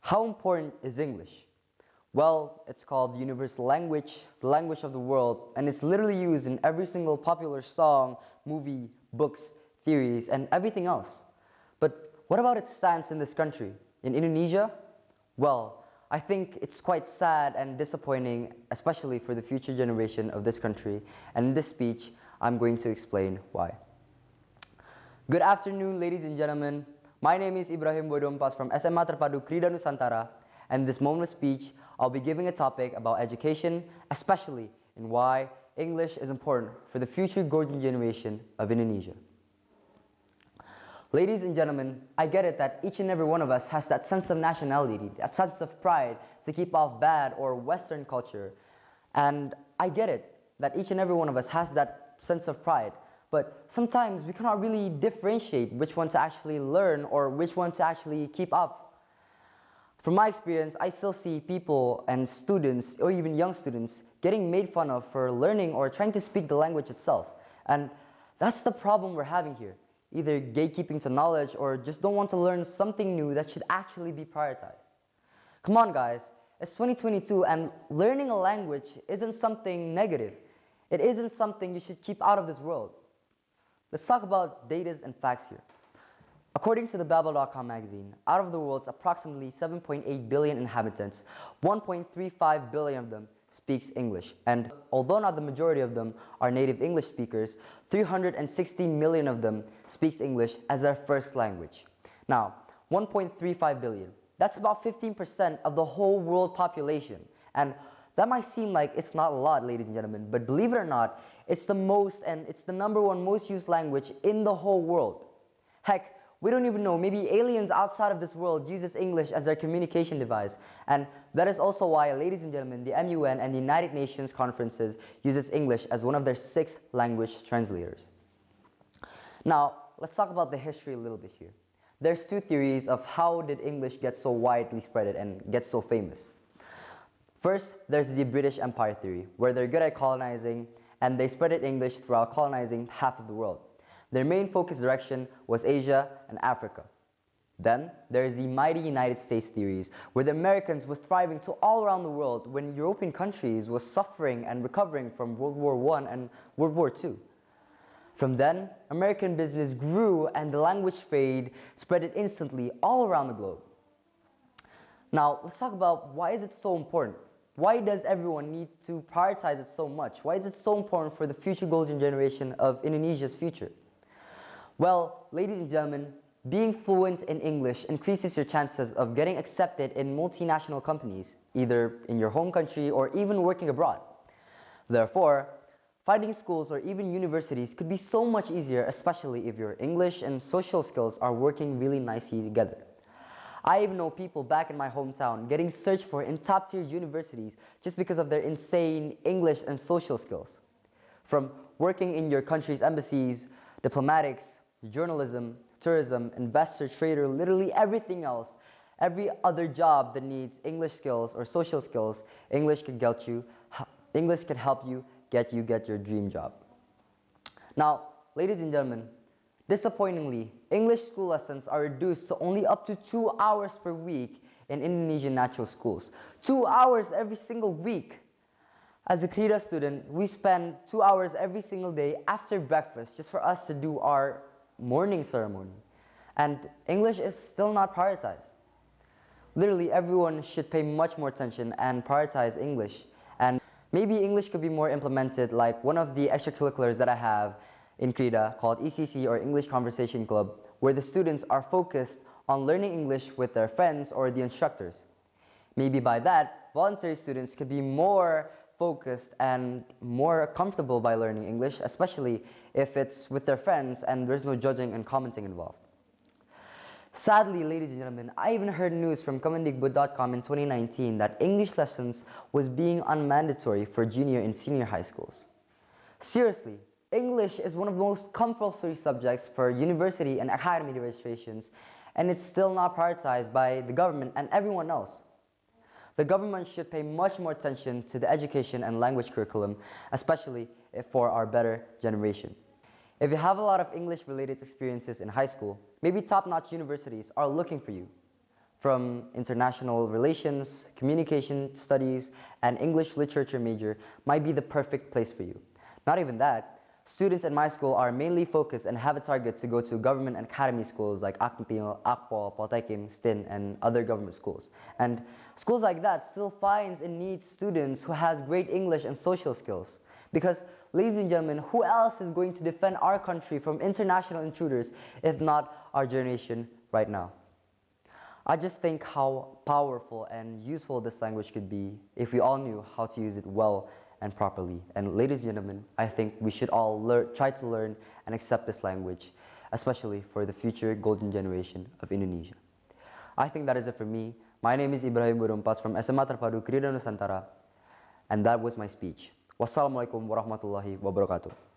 How important is English? Well, it's called the universal language, the language of the world, and it's literally used in every single popular song, movie, books, theories, and everything else. But what about its stance in this country? In Indonesia? Well, I think it's quite sad and disappointing, especially for the future generation of this country. And in this speech, I'm going to explain why. Good afternoon, ladies and gentlemen. My name is Ibrahim Dompas from Smat Krida Nusantara. And in this moment of speech, I'll be giving a topic about education, especially in why English is important for the future golden generation of Indonesia. Ladies and gentlemen, I get it that each and every one of us has that sense of nationality, that sense of pride to keep off bad or Western culture. And I get it that each and every one of us has that sense of pride. But sometimes we cannot really differentiate which one to actually learn or which one to actually keep up. From my experience, I still see people and students, or even young students, getting made fun of for learning or trying to speak the language itself. And that's the problem we're having here. Either gatekeeping to knowledge or just don't want to learn something new that should actually be prioritized. Come on guys, it's 2022 and learning a language isn't something negative. It isn't something you should keep out of this world. Let's talk about data and facts here. According to the Babel.com magazine, out of the world's approximately 7.8 billion inhabitants, 1.35 billion of them speaks English. And although not the majority of them are native English speakers, 360 million of them speaks English as their first language. Now, 1.35 billion, that's about 15% of the whole world population. And that might seem like it's not a lot, ladies and gentlemen, but believe it or not, it's the most and it's the #1 most used language in the whole world. Heck, we don't even know, maybe aliens outside of this world uses English as their communication device. And that is also why, ladies and gentlemen, the MUN and the United Nations conferences uses English as one of their 6 language translators. Now, let's talk about the history a little bit here. There's 2 theories of how did English get so widely spread and get so famous. First, there's the British Empire theory, where they're good at colonizing and they spread English throughout colonizing half of the world. Their main focus direction was Asia and Africa. Then, there is the mighty United States theories, where the Americans was thriving to all around the world when European countries was suffering and recovering from World War I and World War II. From then, American business grew and the language trade spread it instantly all around the globe. Now, let's talk about why is it so important? Why does everyone need to prioritize it so much? Why is it so important for the future golden generation of Indonesia's future? Well, ladies and gentlemen, being fluent in English increases your chances of getting accepted in multinational companies, either in your home country or even working abroad. Therefore, finding schools or even universities could be so much easier, especially if your English and social skills are working really nicely together. I even know people back in my hometown getting searched for in top-tier universities just because of their insane English and social skills. From working in your country's embassies, diplomatics, journalism, tourism, investor, trader, literally everything else, every other job that needs English skills or social skills, English can help you get your dream job. Now, ladies and gentlemen, disappointingly, English school lessons are reduced to only up to 2 hours per week in Indonesian natural schools. 2 hours every single week. As a Krida student, we spend 2 hours every single day after breakfast just for us to do our morning ceremony. And English is still not prioritized. Literally, everyone should pay much more attention and prioritize English. And maybe English could be more implemented like one of the extracurriculars that I have in Krida called ECC or English Conversation Club, where the students are focused on learning English with their friends or the instructors. Maybe by that, voluntary students could be more focused and more comfortable by learning English, especially if it's with their friends and there's no judging and commenting involved. Sadly, ladies and gentlemen, I even heard news from Kemendikbud.com in 2019 that English lessons was being unmandatory for junior and senior high schools. Seriously, English is one of the most compulsory subjects for university and academy registrations, and it's still not prioritized by the government and everyone else. The government should pay much more attention to the education and language curriculum, especially for our better generation. If you have a lot of English-related experiences in high school, maybe top-notch universities are looking for you. from international relations, communication studies, and English literature major might be the perfect place for you. Not even that, students in my school are mainly focused and have a target to go to government and academy schools like Akpil, Akpo, Poltekim, STIN, and other government schools. And schools like that still finds and needs students who has great English and social skills. Because, ladies and gentlemen, who else is going to defend our country from international intruders if not our generation right now? I just think how powerful and useful this language could be if we all knew how to use it well and properly. And ladies and gentlemen, I think we should all try to learn and accept this language, especially for the future golden generation of Indonesia. I think that is it for me. My name is Ibrahim Dompas from Smat Krida Nusantara, and that was my speech. Wassalamualaikum warahmatullahi wabarakatuh.